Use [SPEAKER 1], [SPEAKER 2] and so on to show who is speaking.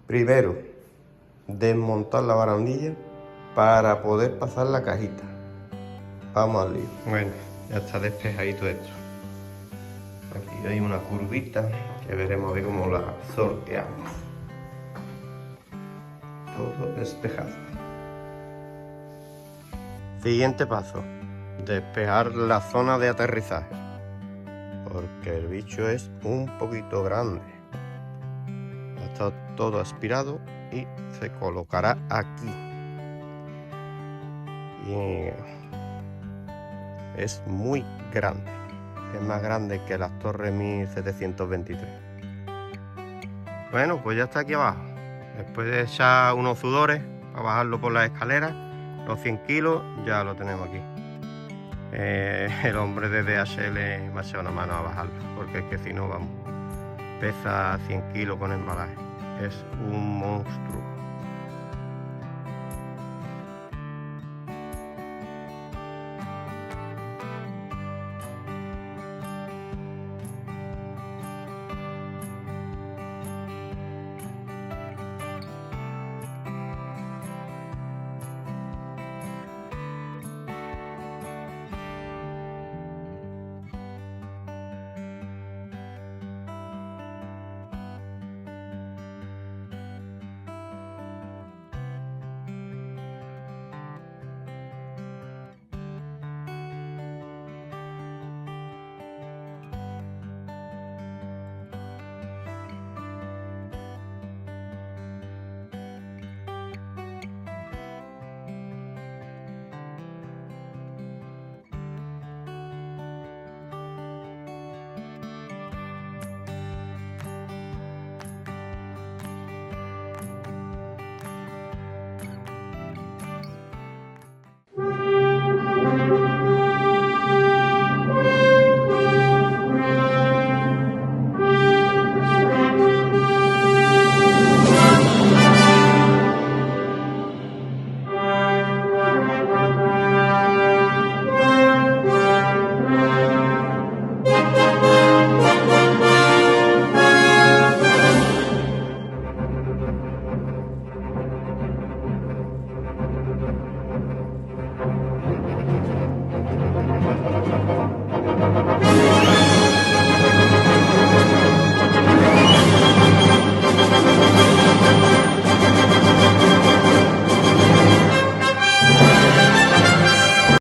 [SPEAKER 1] Primero, desmontar la barandilla para poder pasar la cajita. Vamos al lío. Bueno, ya está despejadito esto. Aquí hay una curvita que veremos a ver cómo la sorteamos. Todo despejado. Siguiente paso, despejar la zona de aterrizaje, porque el bicho es un poquito grande. Está todo aspirado y se colocará aquí. Y es muy grande, es más grande que las torres 1723. Bueno, pues ya está aquí abajo. Después de echar unos sudores para bajarlo por las escaleras, los 100 kilos ya lo tenemos aquí. El hombre de DHL me ha echado una mano a bajarlo, porque es que si no, vamos, pesa 100 kilos con embalaje. Es un monstruo.